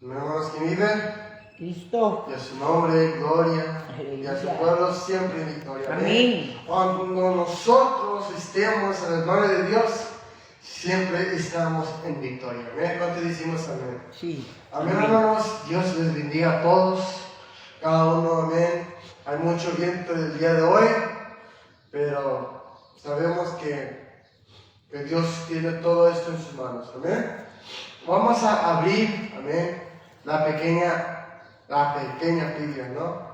Hermanos que viven, Cristo. y a su nombre, gloria, y a su Aleluya. pueblo siempre victoria. Amén. Cuando nosotros estemos en el nombre de Dios, siempre estamos en victoria. Amén. ¿Cuánto decimos amén? Sí. Amén, hermanos. Dios les bendiga a todos, cada uno, amén. Hay mucho viento el día de hoy, pero sabemos que Dios tiene todo esto en sus manos. Amén. Vamos a abrir, amén, la pequeña Biblia, ¿no?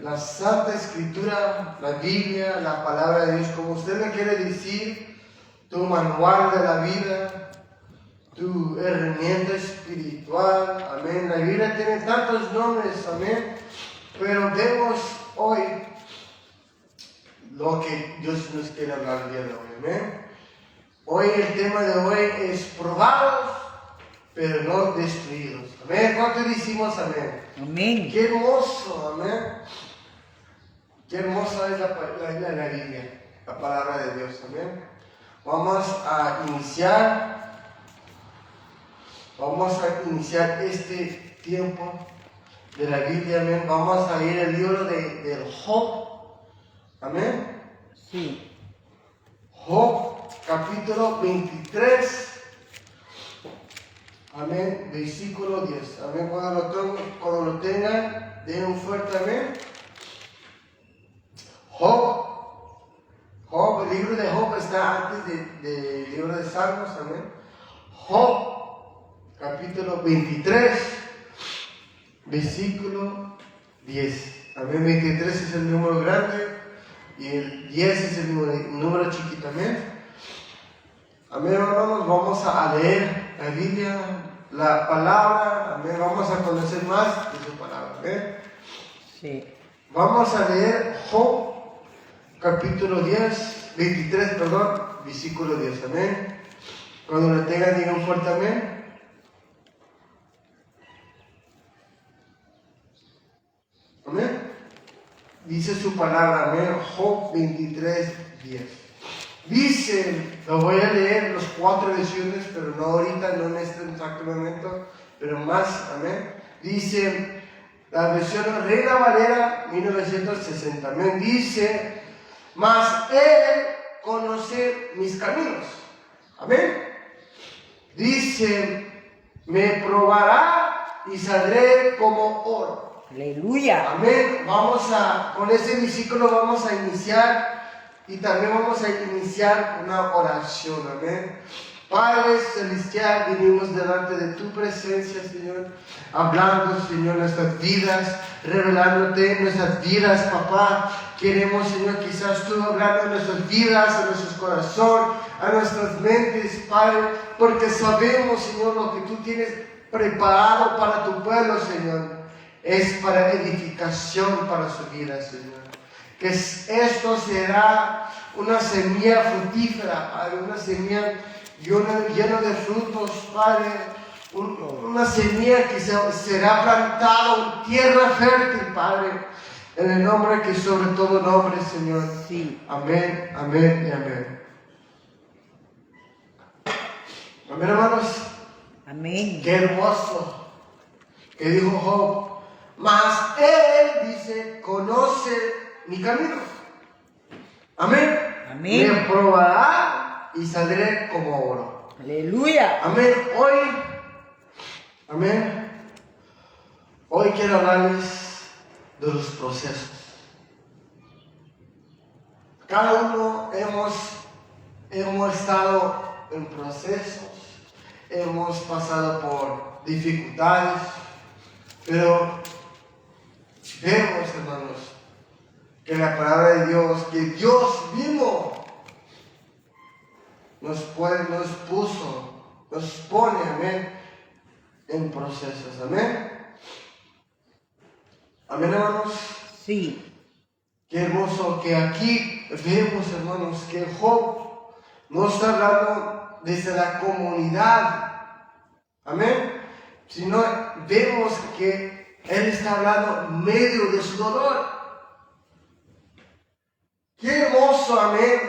La Santa Escritura, la Biblia, la palabra de Dios, como usted le quiere decir, tu manual de la vida, tu herramienta espiritual, amén. La Biblia tiene tantos nombres, amén, pero vemos hoy lo que Dios nos quiere hablar el día de hoy, amén. Hoy el tema de hoy es probados, pero no destruidos, amén. ¿Cuánto decimos amén? Amén. Qué hermoso, amén. Qué hermosa es la Biblia, la palabra de Dios, amén. Vamos a iniciar este tiempo de la Biblia, amén. Vamos a leer el libro del Job, amén. Sí. Job, capítulo 23, amén, versículo 10, amén. Cuando lo tengan, den un fuerte amén. Job, el libro de Job está antes del libro de Salmos, amén. Job, capítulo 23, versículo 10. Amén, 23 es el número grande y el 10 es el número chiquito, amén. Amén, hermanos, vamos a leer la Biblia, la palabra, amén. Vamos a conocer más de su palabra, amén. Sí. Vamos a leer Job, capítulo 23, versículo 10, amén. Cuando lo tengan, digan fuerte amén. Amén. Dice su palabra, amén. Job 23, 10. Dice, lo voy a leer los 4 ediciones, pero no ahorita, no en este exacto momento, pero más, amén. Dice, la versión Reina Valera 1960, amén. Dice, mas Él conoce mis caminos, amén. Dice, me probará y saldré como oro. Aleluya. Amén. Con ese versículo vamos a iniciar y también vamos a iniciar una oración. Amén. Padre Celestial, venimos delante de tu presencia, Señor, hablando, Señor, nuestras vidas, revelándote nuestras vidas, papá. Queremos, Señor, quizás tú hablando de nuestras vidas, a nuestros corazones, a nuestras mentes, Padre, porque sabemos, Señor, lo que tú tienes preparado para tu pueblo, Señor, es para edificación para su vida, Señor. Que esto será una semilla fructífera, Padre, una semilla llena de frutos, Padre, una semilla que será plantada en tierra fértil, Padre, en el nombre que sobre todo nombre, Señor. Sí. Amén, amén y amén. Amén, hermanos. Amén. Qué hermoso que dijo Job. Mas Él, dice, conoce mi camino. Amén. Amén. Me probará y saldré como oro. Aleluya. Amén. Hoy quiero hablarles de los procesos. Cada uno hemos estado en procesos, hemos pasado por dificultades, pero vemos, hermanos, que la palabra de Dios, que Dios mismo nos pone, amén, en procesos, amén. Amén, hermanos. Sí. Qué hermoso que aquí vemos, hermanos, que Job no está hablando desde la comunidad, amén, sino vemos que él está hablando en medio de su dolor. Qué hermoso, amén.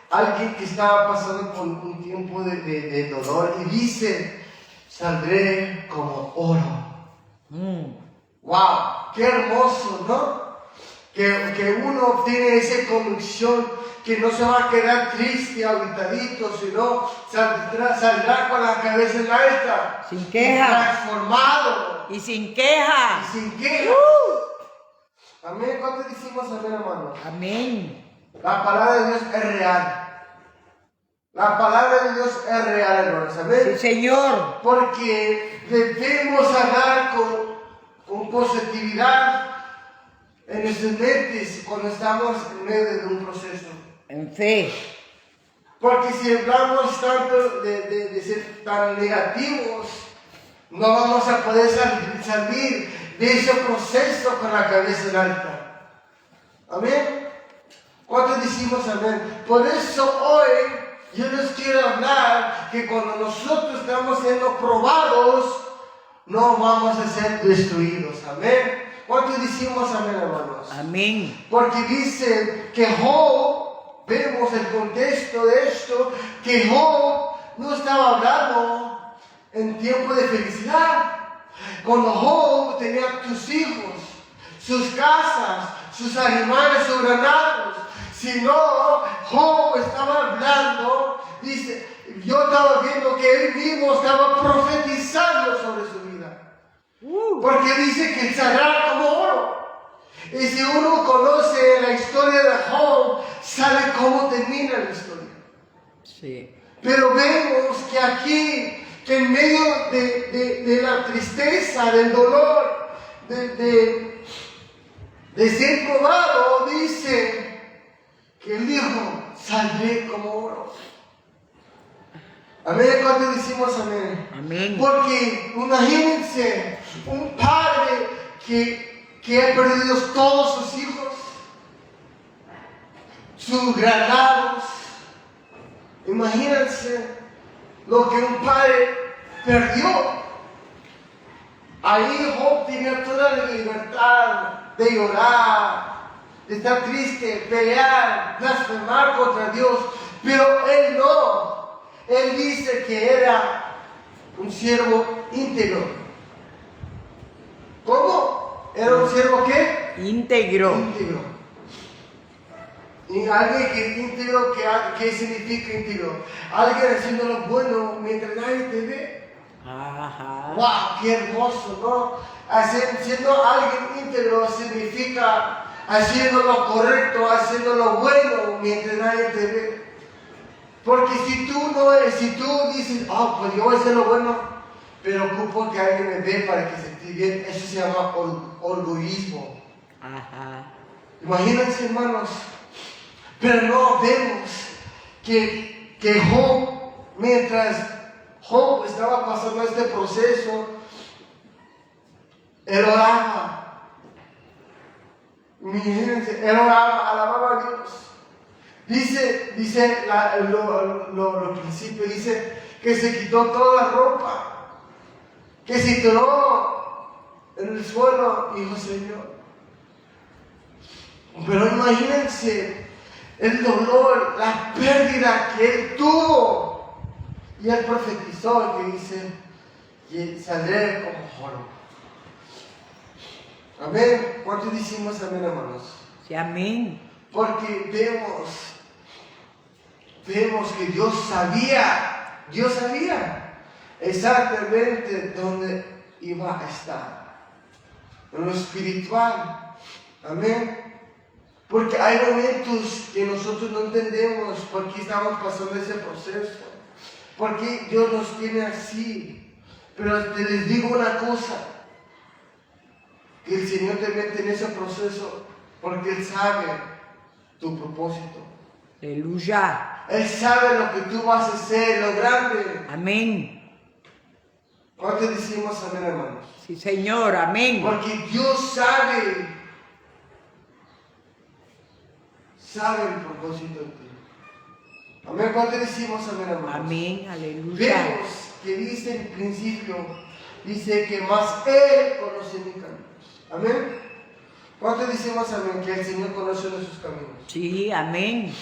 Alguien que estaba pasando por un tiempo de dolor y dice, saldré como oro. ¡Qué hermoso!, ¿no? Que uno tiene esa convicción que no se va a quedar triste, aguitadito, sino saldrá con la cabeza en alta. Sin queja. Transformado. Y sin queja. Y sin queja. Amén. ¿Cuánto decimos amén, hermanos? Amén. La palabra de Dios es real. La palabra de Dios es real, hermanos. Amén. Sí, Señor. Porque debemos hablar con positividad en nuestras mentes cuando estamos en medio de un proceso. En fe. Porque si hablamos tanto de ser tan negativos, no vamos a poder salir de ese proceso con la cabeza en alta. Amén. ¿Cuántos decimos amén? Por eso hoy yo les quiero hablar que cuando nosotros estamos siendo probados, no vamos a ser destruidos. Amén. ¿Cuántos decimos amén, hermanos? Amén. Porque dice que Job, vemos el contexto de esto, que Job no estaba hablando en tiempo de felicidad. Cuando Job tenía sus hijos, sus casas, sus animales, sus granados, sino Job estaba hablando, dice, yo estaba viendo que él mismo estaba profetizando sobre su vida. Porque dice que saldrá como oro. Y si uno conoce la historia de Job, sabe cómo termina la historia. Sí. Pero vemos que aquí, que en medio de la tristeza, del dolor, de ser probado, dice que él dijo, saldré como oro. Amén. ¿Cuánto decimos amén? Amén. Porque imagínense un padre que ha perdido todos sus hijos, sus granados. Imagínense lo que un padre perdió. Ahí Job tenía toda la libertad de llorar, de estar triste, pelear, blasfemar contra Dios, pero él no. Él dice que era un siervo íntegro. ¿Cómo? ¿Era un siervo qué? Íntegro. Íntegro. Y alguien que es íntegro, ¿qué significa íntegro? Alguien haciendo lo bueno mientras nadie te ve. Ajá. ¡Wow! ¡Qué hermoso!, ¿no? Siendo alguien íntegro significa haciendo lo correcto, haciendo lo bueno mientras nadie te ve. Porque si tú dices, pues yo voy a hacer lo bueno, pero ocupo que alguien me ve para que se sienta bien, eso se llama orgullismo. Ajá. Imagínense, hermanos. Pero no vemos que Job, mientras Job estaba pasando este proceso, él oraba. Imagínense, él oraba, alababa a Dios. Dice lo principio, dice que se quitó toda la ropa, que se tiró en el suelo, dijo Señor. Pero imagínense el dolor, la pérdida que él tuvo. Y él profetizó que dice, y saldré como oro. Amén. ¿Cuántos decimos amén, hermanos? Sí, amén. Porque vemos que Dios sabía exactamente dónde iba a estar. En lo espiritual. Amén. Porque hay momentos que nosotros no entendemos por qué estamos pasando ese proceso. ¿Por qué Dios nos tiene así? Pero les digo una cosa. Que el Señor te mete en ese proceso porque Él sabe tu propósito. Aleluya. Él sabe lo que tú vas a hacer, lo grande. Amén. ¿Cuántos decimos amén, hermanos? Sí, Señor. Amén. Porque Dios sabe el propósito de ti. Amén. ¿Cuántos decimos amén, hermanos? Amén. Aleluya. Vemos que dice en principio, dice que más Él conoce mis caminos. Amén. ¿Cuántos decimos amén? Que el Señor conoce nuestros caminos. Sí, amén.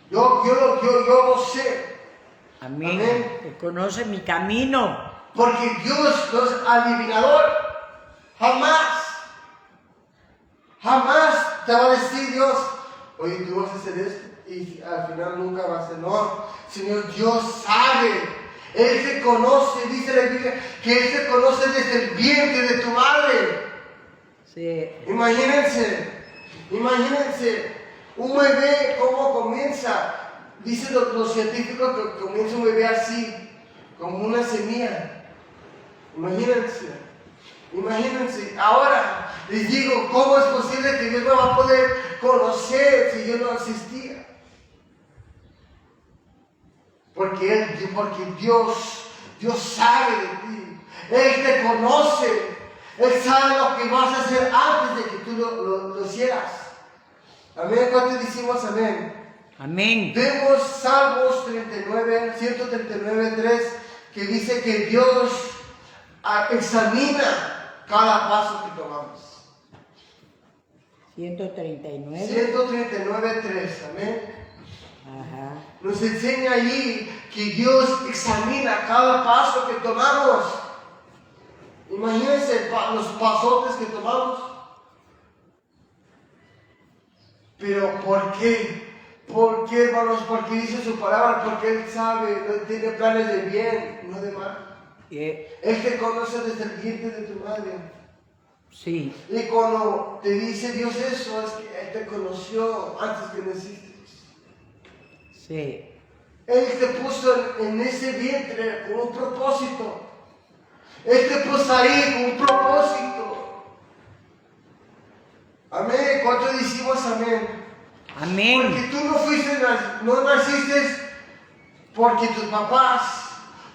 Yo lo sé. Amén. Amén. Que conoce mi camino. Porque Dios no es adivinador. Jamás. Jamás te va a decir Dios, oye, tú vas a hacer esto y al final nunca va a ser. No, Señor, Dios sabe. Él te conoce, dice la Biblia, que Él te conoce desde el vientre de tu madre. Sí. Imagínense, un bebé, ¿cómo comienza? Dicen los científicos que comienza un bebé así, como una semilla. Imagínense. Ahora les digo, ¿cómo es posible que Dios me va a poder conocer si yo no existía? Porque Dios sabe de ti. Él te conoce. Él sabe lo que vas a hacer antes de que tú lo hicieras. Amén. ¿Cuántos decimos amén? Amén. Vemos Salmos 139:3, que dice que Dios examina cada paso que tomamos. 139. 139:3, amén. Ajá. Nos enseña allí que Dios examina cada paso que tomamos. Imagínense los pasotes que tomamos. Pero ¿por qué? ¿Por qué, hermanos? Porque dice su palabra, porque Él sabe, Él tiene planes de bien, no de mal. Él te conoce desde el vientre de tu madre. Sí. Y cuando te dice Dios eso, es que Él te conoció antes que naciste. Sí. Él te puso en ese vientre con un propósito. Él te puso ahí con un propósito. Amén. ¿Cuántos decimos amén? Amén. Porque tú no naciste porque tus papás.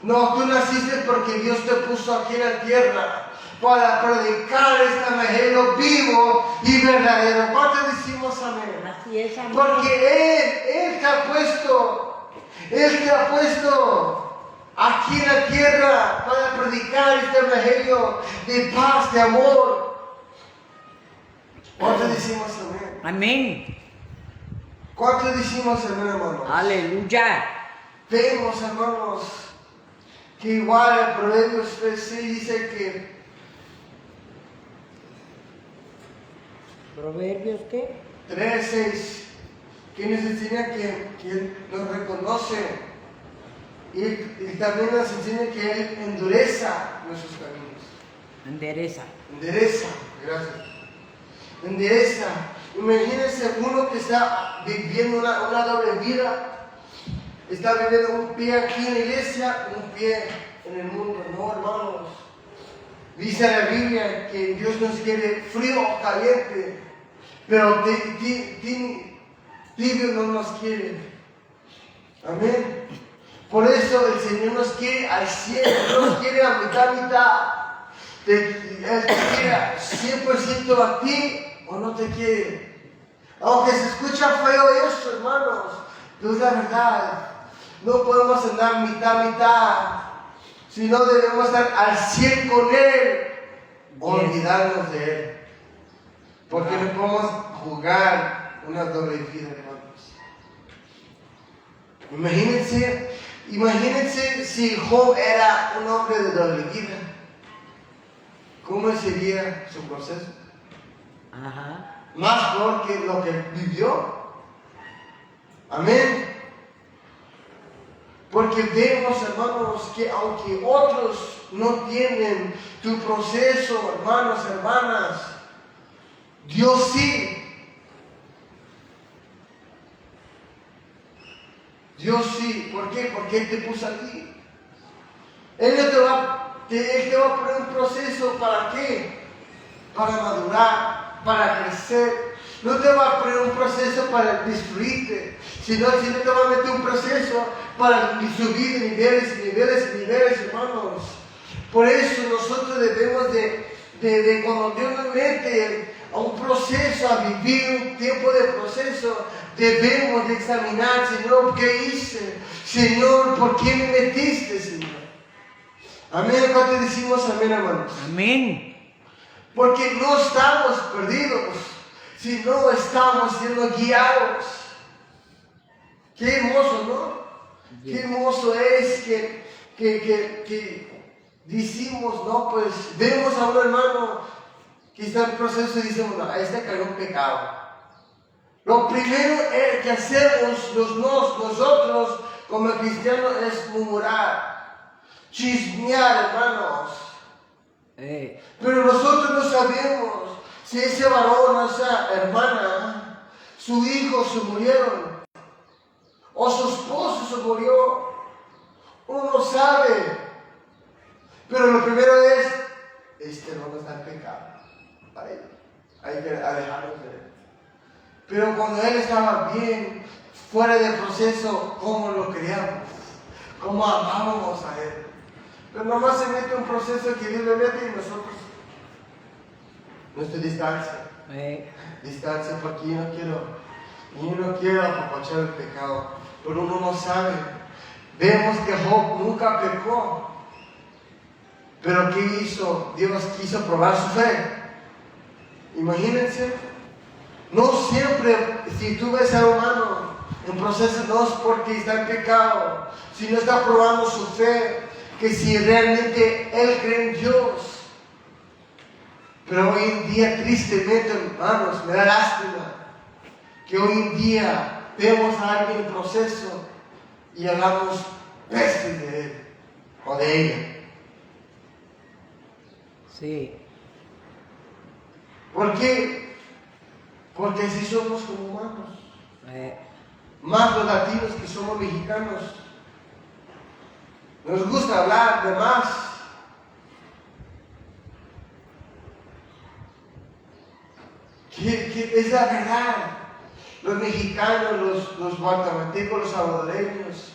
No, tú naciste porque Dios te puso aquí en la tierra para predicar este evangelio vivo y verdadero. ¿Cuántos decimos amén? Así es, amén. Porque Él te ha puesto aquí en la tierra para predicar este evangelio de paz, de amor. ¿Cuántos decimos amén? Amén. ¿Cuántos decimos amén, hermanos? Aleluya. Vemos, hermanos, que igual el Proverbios 3:6 dice que ¿Proverbios qué? 3:6, que nos enseña que Él nos reconoce y también nos enseña que Él endureza nuestros caminos. Endereza. Gracias. Endereza. Imagínense uno que está viviendo una doble vida. Está viviendo un pie aquí en la iglesia, un pie en el mundo. No, hermanos. Dice la Biblia que Dios nos quiere frío o caliente, pero tibio no nos quiere. Amén. Por eso el Señor nos quiere al 100, no nos quiere a mitad. Él te quiere 100% a ti o no te quiere. Aunque se escucha feo eso, hermanos, pero es la verdad. No podemos andar mitad, sino debemos estar al 100 con Él, olvidarnos de Él. Porque no podemos jugar una doble vida, hermanos. Imagínense si Job era un hombre de doble vida. ¿Cómo sería su proceso? Ajá. Más peor que lo que vivió. Amén. Porque vemos, hermanos, que aunque otros no tienen tu proceso, hermanos, hermanas, Dios sí. Dios sí. ¿Por qué? Porque Él te puso aquí. Él te va a poner un proceso, ¿para qué? Para madurar, para crecer. No te va a poner un proceso para destruirte, sino te va a meter un proceso para subir de niveles, hermanos. Por eso nosotros debemos de cuando Dios nos mete a un proceso, a vivir un tiempo de proceso, debemos de examinar, Señor, ¿qué hice? Señor, ¿por qué me metiste, Señor? Amén. ¿Cuánto decimos amén, hermanos? Amén. Porque no estamos perdidos, sino estamos siendo guiados. Qué hermoso, ¿no? Qué hermoso es que decimos, no, pues vemos a un hermano que está en proceso y dice, bueno, ahí está cayó un pecado. Lo primero que hacemos nosotros como cristianos es murmurar, chismear, hermanos. Pero nosotros no sabemos si ese varón o esa hermana, su hijo se murieron, o su esposo se murió. Uno no sabe. Pero lo primero es, este hermano está en pecado. Hay que alejarnos de él. Pero cuando él estaba bien, fuera del proceso, ¿cómo lo queríamos? ¿Cómo amábamos a él? Pero nomás se mete un proceso que Dios le mete y nosotros, nuestra distancia. Distancia, porque yo no quiero apapachar el pecado. Pero uno no sabe. Vemos que Job nunca pecó. Pero ¿qué hizo? Dios quiso probar su fe. Imagínense. No siempre, si tú ves a un humano en proceso, no es porque está en pecado, sino está probando su fe, que si realmente él cree en Dios. Pero hoy en día, tristemente, hermanos, me da lástima que hoy en día vemos a alguien en proceso y hablamos pestes de él o de ella. Sí. ¿Por qué? Porque así somos como humanos. Más los latinos que somos mexicanos. Nos gusta hablar de más. Que es la verdad. Los mexicanos, los guatemaltecos, los salvadoreños,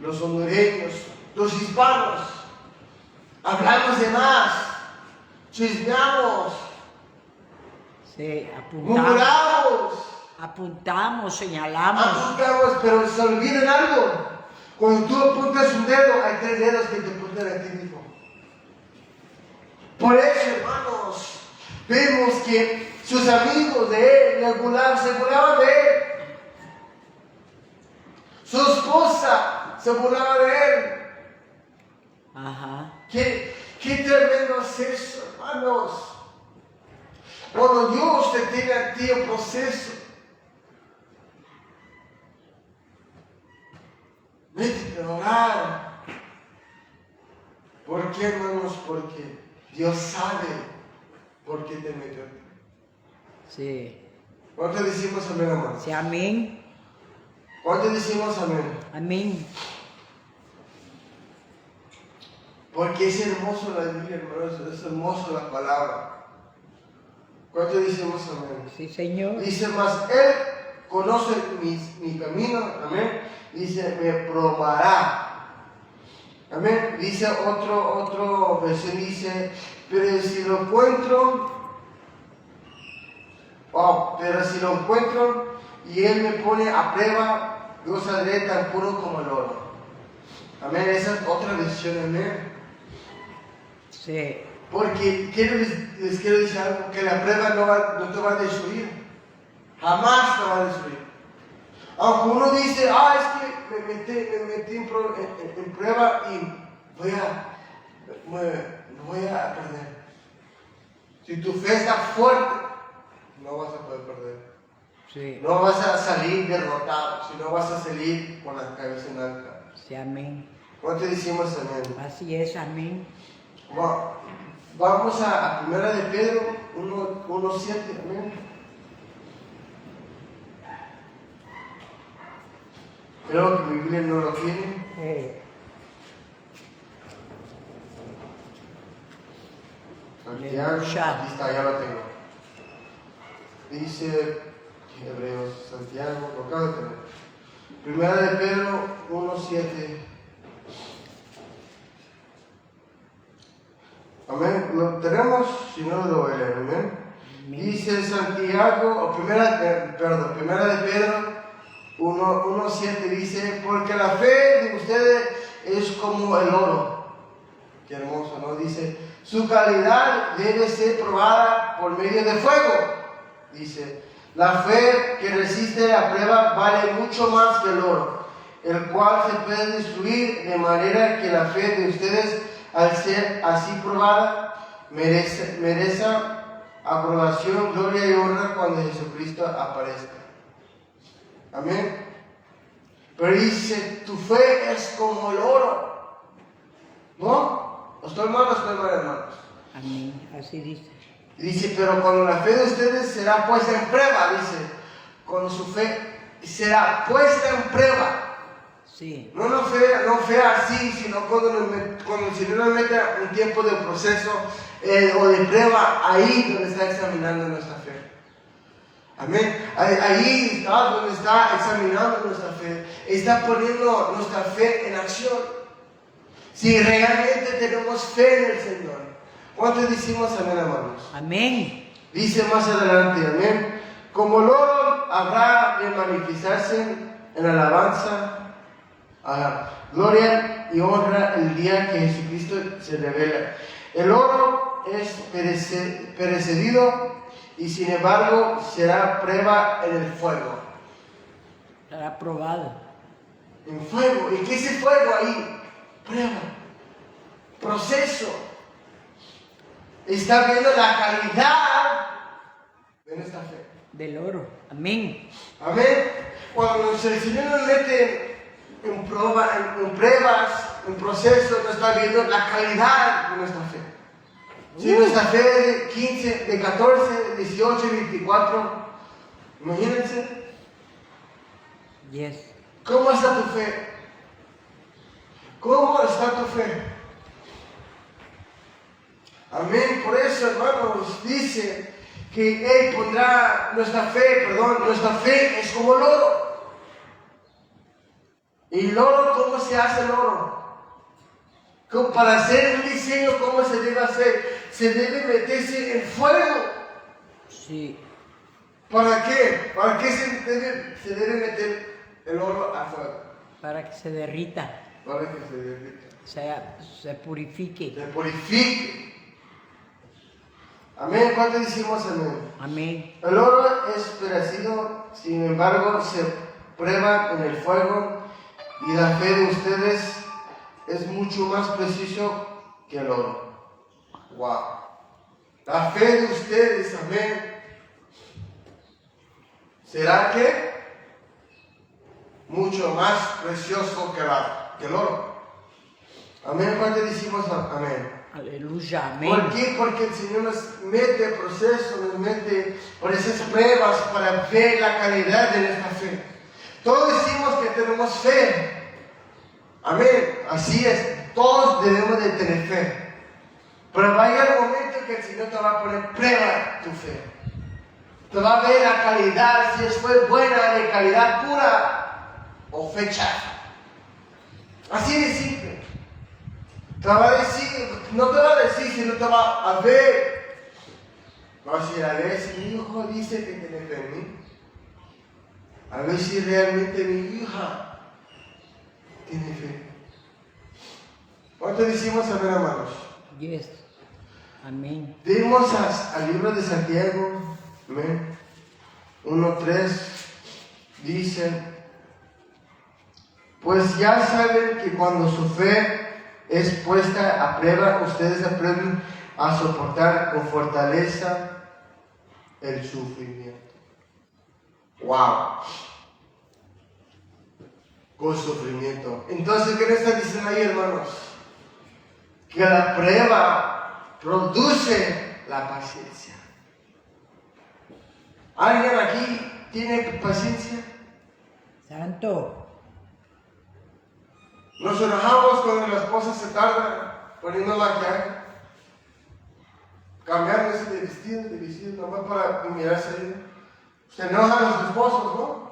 los hondureños, los hispanos, hablamos de más, chismeamos, Sí, apuntamos, señalamos. pero se olvidan algo. Cuando tú apuntas un dedo, hay 3 dedos que te apuntan a ti mismo. Por eso, hermanos, vemos que sus amigos de él se burlaban de él. Su esposa se burlaba de él. Ajá. Qué tremendo es eso, hermanos. Cuando Dios te tiene a ti en proceso, métete a orar. ¿Por qué, hermanos? Porque Dios sabe por qué te metió a ti. Sí. ¿Cuánto decimos amén, hermanos? Sí, amén. ¿Cuánto decimos amén? Amén. Porque es hermoso la Biblia, hermanos, es hermoso la palabra. ¿Cuánto decimos amén? Sí, Señor. Dice más, Él conoce mi camino, amén. Dice, me probará. Amén. Dice otro versión, dice, pero si lo encuentro y Él me pone a prueba, yo saldré tan puro como el oro. Amén. Esa es otra versión, amén. Sí. Porque les quiero decir algo, que la prueba no te va a destruir. Jamás te va a destruir. Aunque uno dice, es que me metí en prueba y voy a perder. Si tu fe está fuerte, no vas a poder perder. Sí. No vas a salir derrotado, sino vas a salir con la cabeza en alta. Sí, amén. ¿Cuánto decimos amén? Así es, amén. Vamos a 1 de Pedro 1:7, amén. Creo que mi Biblia no lo tiene. Santiago, aquí está, ya lo tengo. Dice Hebreos, Santiago, lo acabo de tener. 1 de Pedro 1:7. Amén. Lo tenemos, si no lo voy a leer, amén. Dice Santiago, primera de Pedro 1:7 dice, porque la fe de ustedes es como el oro. Qué hermoso, ¿no? Dice, su calidad debe ser probada por medio de fuego. Dice, la fe que resiste la prueba vale mucho más que el oro, el cual se puede destruir, de manera que la fe de ustedes, al ser así probada, merezca aprobación, gloria y honra cuando Jesucristo aparezca. Amén. Pero dice, tu fe es como el oro. ¿No? ¿Estoy mal o estoy mal, hermanos? Amén. Así dice. Dice, pero cuando la fe de ustedes será puesta en prueba, dice, cuando su fe será puesta en prueba. Sí. No fe así, sino cuando el Señor nos mete un tiempo de proceso o de prueba, ahí donde está examinando nuestra fe. Amén. Ahí está donde está examinando nuestra fe. Está poniendo nuestra fe en acción. Si realmente tenemos fe en el Señor. ¿Cuántos decimos amén, hermanos? Amén. Dice más adelante, amén. Como el oro habrá de manifestarse en alabanza, gloria y honra el día que Jesucristo se revela. El oro es perecedido y sin embargo será prueba en el fuego. Será probado. En fuego. ¿Y qué es el fuego ahí? Prueba. Proceso. Está viendo la calidad de nuestra fe. Del oro. Amén. Amén. Cuando el Señor nos mete en pruebas, en procesos, nos está viendo la calidad de nuestra fe. Si nuestra fe es de 15, de 14, 18, 24, imagínense. Yes. ¿Cómo está tu fe? ¿Cómo está tu fe? Amén. Por eso, hermanos, dice que Él pondrá nuestra fe es como el oro. ¿Y el oro, cómo se hace el oro? Para hacer un diseño, ¿cómo se debe hacer? Se debe meterse en fuego. Sí. ¿Para qué? ¿Para qué se debe meter el oro a fuego? Para que se derrita. Para que se derrita. Se purifique. Se purifique. Amén. ¿Cuánto decimos amén? Amén. El oro es perecido, sin embargo, se prueba en el fuego y la fe de ustedes es mucho más preciso que el oro. Wow. La fe de ustedes, amén. ¿Será que? Mucho más precioso que el oro. Amén. ¿Cuánto decimos amén? Aleluya, amén. ¿Por qué? Porque el Señor nos mete procesos, nos mete por esas pruebas para ver la calidad de nuestra fe. Todos decimos que tenemos fe. Amén. Así es. Todos debemos de tener fe. Pero va a llegar el momento que el Señor te va a poner prueba tu fe. Te va a ver la calidad, si fue buena, de calidad pura o fecha. Así de simple. Te va a decir, no te va a decir, sino te va a ver. Va a decir, a ver si mi hijo dice que tiene fe en mí. A ver si realmente mi hija tiene fe. ¿Cuánto decimos amén, hermanos? Yes. Amén. Dimos al libro de Santiago, amén. 1:3 dice, pues ya saben que cuando su fe es puesta a prueba, ustedes aprenden a soportar con fortaleza el sufrimiento. Wow. Con sufrimiento. Entonces, ¿qué nos está diciendo ahí, hermanos? Que la prueba produce la paciencia. ¿Alguien aquí tiene paciencia? Santo. Nos enojamos cuando la esposa se tarda poniendo maquillaje, cambiándose de vestido, nomás para mirarse ahí. Se enojan los esposos, ¿no?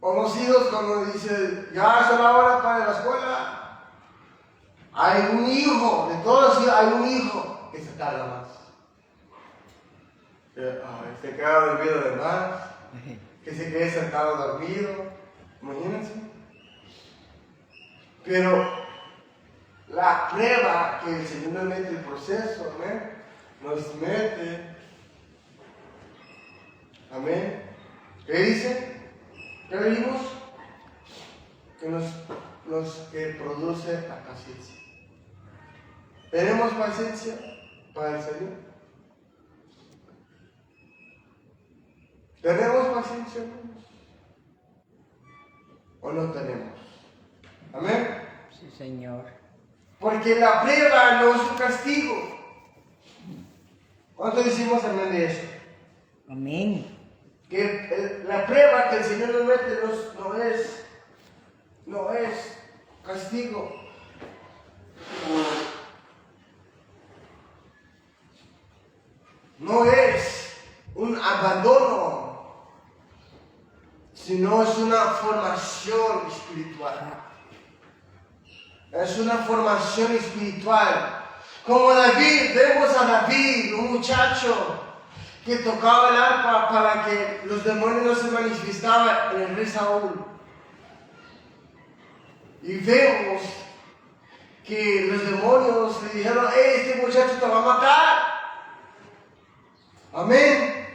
O los hijos cuando dicen, ya es la hora para la escuela. Hay un hijo, de todos los hijos, hay un hijo que se tarda más. Se queda dormido de más, que se quede sentado dormido. Imagínense. Pero la prueba que el Señor nos mete, el proceso, amén, nos mete, amén. ¿Qué dice? ¿Qué leímos? Que produce la paciencia. ¿Tenemos paciencia para el Señor? ¿Tenemos paciencia, hermanos? ¿O no tenemos? Amén. Sí, Señor. Porque la prueba no es un castigo. ¿Cuánto decimos amén de eso? Amén. Que la prueba que el Señor nos mete no es castigo. No es un abandono, sino es una formación espiritual. Es una formación espiritual. Como David, vemos a David, un muchacho que tocaba el arpa para que los demonios no se manifestaban en el rey Saúl. Y vemos que los demonios le dijeron: este muchacho te va a matar. Amén.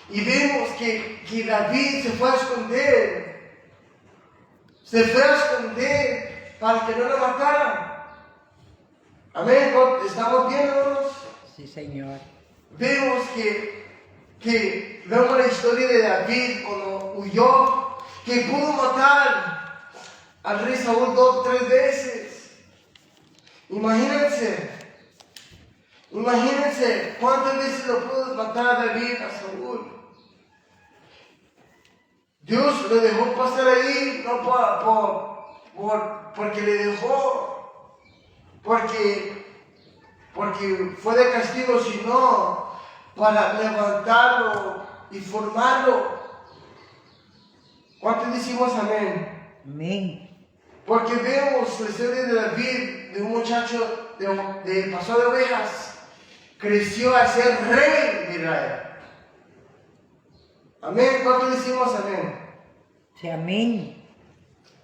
Y vemos que David se fue a esconder. Se fue a esconder para que no lo mataran. Amén. ¿Estamos bien, hermanos? Sí, Señor. Vemos vemos la historia de David cuando huyó, que pudo matar al rey Saúl 2 o 3 veces. Imagínense cuántas veces lo pudo matar David a Saúl. Dios lo dejó pasar ahí, no porque le dejó, porque fue de castigo, sino para levantarlo y formarlo. ¿Cuántos decimos amén? Amén. Porque vemos la historia de David, de un muchacho de pasó de ovejas, creció a ser rey de Israel. Amén. ¿Cuántos decimos amén? Sí, amén.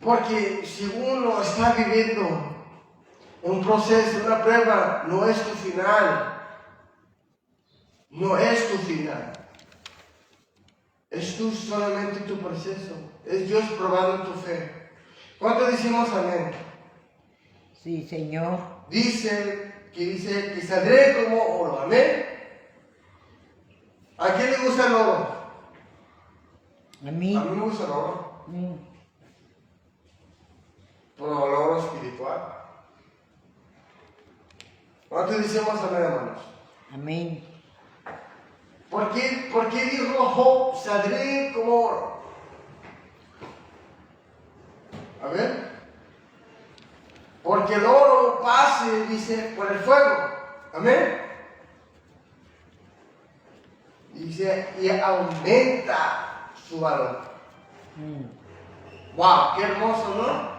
Porque si uno está viviendo un proceso, una prueba, no es tu final. No es tu final. Es solamente tu proceso. Es Dios probando tu fe. ¿Cuántos decimos amén? Sí, Señor. Dice que saldré como oro. Amén. ¿A quién le gusta el oro? A mí Amén. me gusta el oro. Mm. Pero el oro espiritual. ¿Cuántos decimos amén, hermanos? Amén. ¿Por qué dijo Job, saldré como oro? A ver. Porque el oro pase, dice, por el fuego. Amén. Dice, y aumenta su valor. Wow, qué hermoso, ¿no?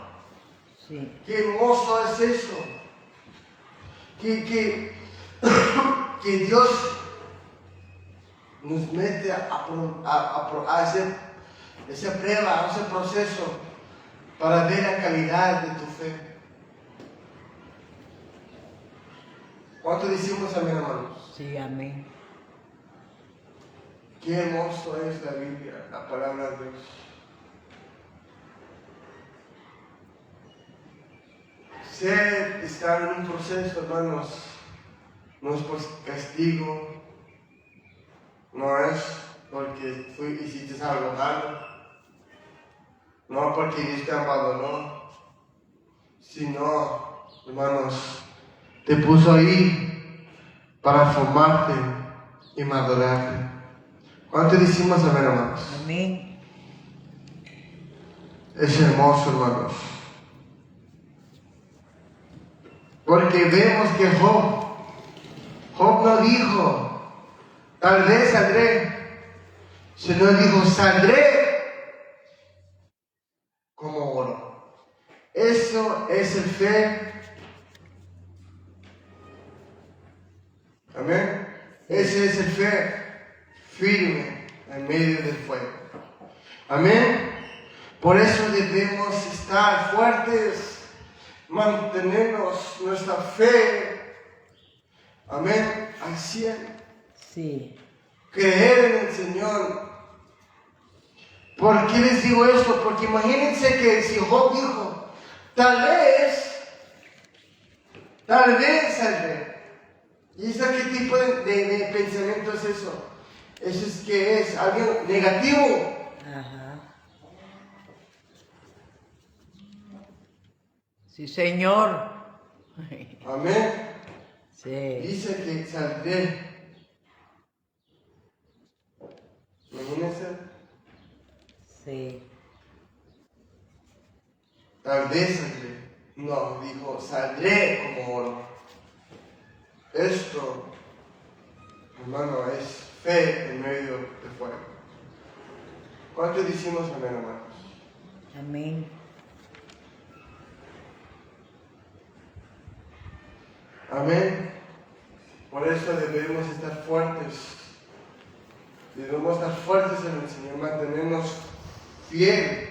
Sí. Qué hermoso es eso. Que Dios nos mete a hacer esa prueba, ese proceso para ver la calidad de tu fe. ¿Cuánto decimos amén, hermanos? Sí, amén. Qué hermoso es la Biblia, la palabra de Dios. Estar en un proceso, hermanos, no es por castigo, no es porque hiciste algo malo, no porque Dios te abandonó, sino, hermanos, te puso ahí para formarte y madurarte. ¿Cuánto decimos amén, hermanos? Amén. Es hermoso, hermanos. Porque vemos que Job no dijo, tal vez saldré, sino dijo, saldré como oro. Eso es el fe. Amén. Ese es el fe firme en medio del fuego. Amén. Por eso debemos estar fuertes, mantenernos nuestra fe, amén, al 100. Sí. Creer en el Señor. ¿Por qué les digo esto? Porque imagínense que si Job dijo, tal vez Tal vez saldré. ¿Y eso qué tipo de pensamiento es eso? Eso es que es algo negativo. Ajá. Sí, Señor. Amén. Sí, Dice que saldré. Imagínense. sí. Tal vez saldré. No, dijo, saldré como oro. Esto, hermano, es fe en medio de fuego. ¿Cuántos decimos amén, hermanos? Amén. Amén. Por eso debemos estar fuertes. Debemos estar fuertes en el Señor, mantenernos fieles,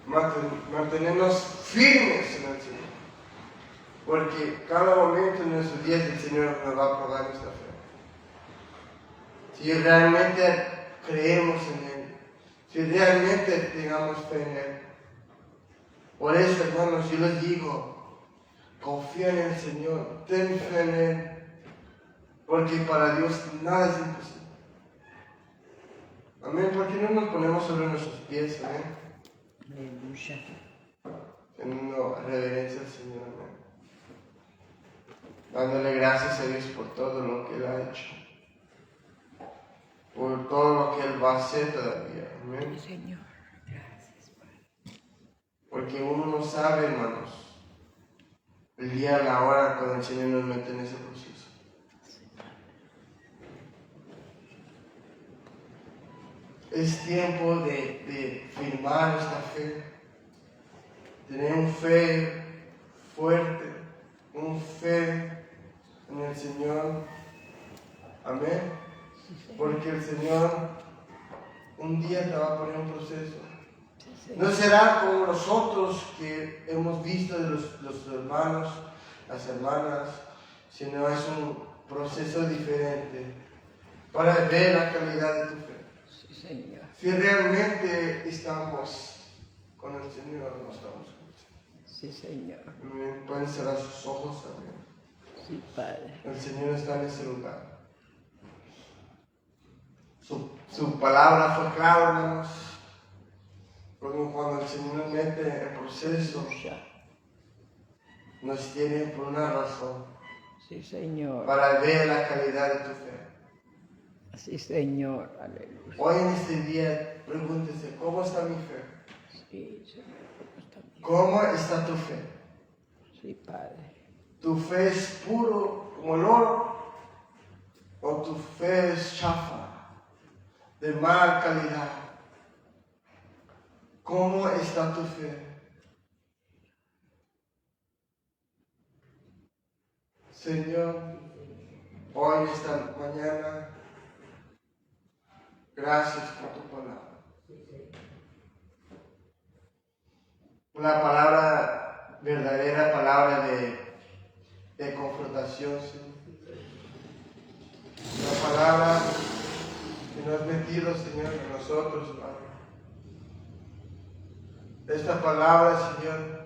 mantenernos firmes en el Señor. Porque cada momento en nuestros días el Señor nos va a probar nuestra fe. Si realmente creemos en Él, si realmente tengamos fe en Él. Por eso, hermanos, yo les digo, confía en el Señor, ten fe en Él, porque para Dios nada es imposible. Amén. ¿Por qué no nos ponemos sobre nuestros pies? Amén. Aleluya. Teniendo reverencia al Señor. Amén. Dándole gracias a Dios por todo lo que Él ha hecho. Por todo lo que Él va a hacer todavía. Amén. Sí, Señor. Gracias, Padre. Porque uno no sabe, hermanos, el día, la hora cuando el Señor nos mete en ese proceso. Es tiempo de firmar esta fe, tener un fe fuerte, un fe en el Señor. Amén. Sí, Señor. Porque el Señor un día te va a poner un proceso. Sí, Señor. No será como nosotros que hemos visto de los hermanos, las hermanas, sino es un proceso diferente para ver la calidad de tu fe. Sí, Señor. Si realmente estamos con el Señor o no estamos con el Señor. Sí, Señor. Amén. Pueden cerrar sus ojos también. Sí, Padre. El Señor está en ese lugar. Su palabra fue clara, hermanos. Como cuando el Señor nos mete en proceso, Aleluya. nos tiene por una razón, Sí, Señor. para ver la calidad de tu fe. Sí, Señor. Aleluya. Hoy en este día, pregúntese, ¿cómo está mi fe? Sí, Señor. ¿Cómo está mi- ¿Cómo está tu fe? Sí, Padre. ¿Tu fe es puro como el oro? ¿O tu fe es chafa, de mala calidad? ¿Cómo está tu fe? Señor, hoy, esta mañana, gracias por tu palabra. Una palabra, verdadera palabra de confrontación, Señor. Una palabra que no has metido, Señor, en nosotros, Padre. Esta palabra, Señor,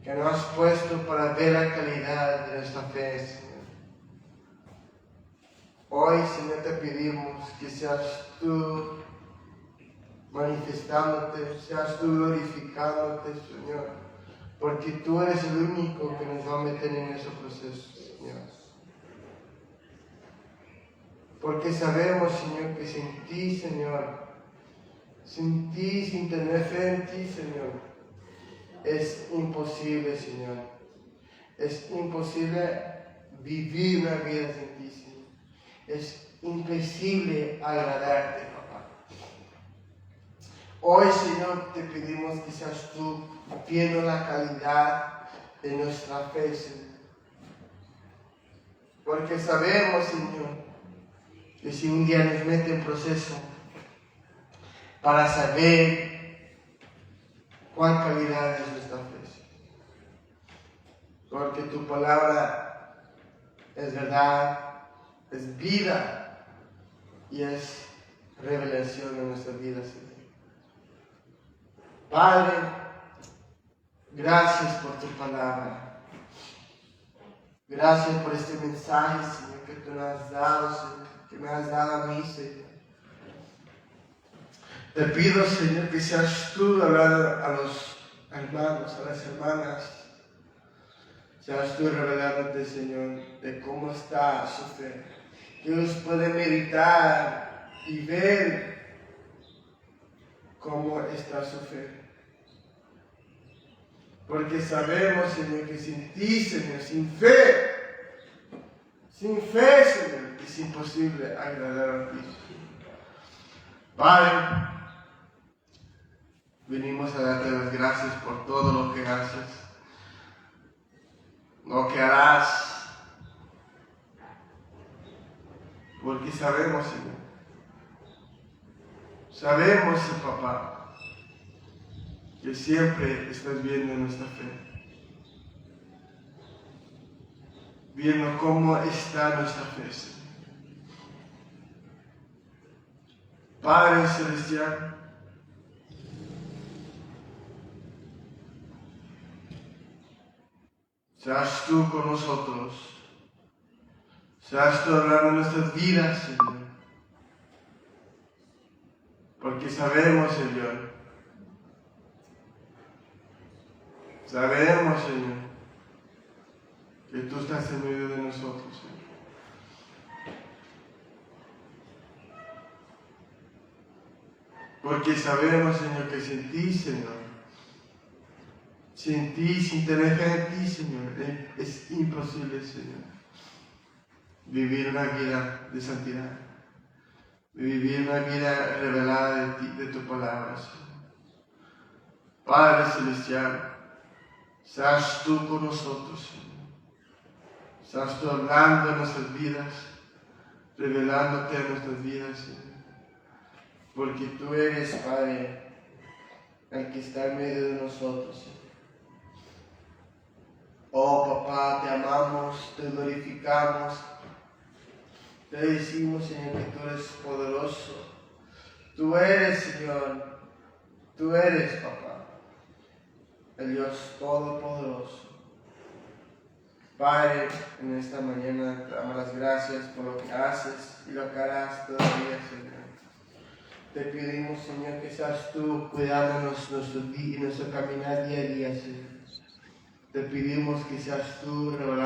que nos has puesto para ver la calidad de nuestra fe, Señor. Hoy, Señor, te pedimos que seas tú manifestándote, seas tú glorificándote, Señor, porque tú eres el único que nos va a meter en ese proceso, Señor. Porque sabemos, Señor, que sin ti, Señor, sin ti, sin tener fe en ti, Señor, es imposible, Señor. Es imposible vivir una vida sin ti, Señor. Es imposible agradarte, papá. Hoy, Señor, te pedimos que seas tú viendo la calidad de nuestra fe, Señor. Porque sabemos, Señor, que si un día nos mete en proceso para saber cuán calidad es nuestra fe, Señor. Porque tu palabra es verdad, es vida y es revelación en nuestra vida, Señor. Padre, gracias por tu palabra. Gracias por este mensaje, Señor, que tú me has dado, Señor, que me has dado a mí, Señor. Te pido, Señor, que seas tú hablando a los hermanos, a las hermanas. Seas tú revelándote, Señor, de cómo está su fe. Que ellos pueden meditar y ver cómo está su fe. Porque sabemos, Señor, que sin ti, Señor, sin fe, Señor, es imposible agradar a ti. Padre, venimos a darte las gracias por todo lo que haces, lo que harás, porque sabemos, Señor, papá, que siempre estás viendo nuestra fe, viendo cómo está nuestra fe, Señor. Padre Celestial, seas tú con nosotros, seas tú hablando en nuestras vidas, Señor, porque sabemos, Señor, Señor, que tú estás en medio de nosotros, Señor. Porque sabemos, Señor, que sin ti, Señor, sin ti, sin tener fe en ti, Señor, es imposible, Señor, vivir una vida de santidad, vivir una vida revelada de ti, de tu palabra, Señor. Padre Celestial, seas tú con nosotros, Señor. Seas tú hablando en nuestras vidas, revelándote en nuestras vidas, Señor. Porque tú eres, Padre, el que está en medio de nosotros, Señor. Oh, papá, te amamos, te glorificamos. Te decimos, Señor, que tú eres poderoso. Tú eres, Señor. Tú eres, papá, el Dios Todopoderoso. Padre, en esta mañana te damos las gracias por lo que haces y lo que harás todavía, Señor. Te pedimos, Señor, que seas tú cuidándonos nuestro caminar día a día, Señor. Te pedimos que seas tú revelando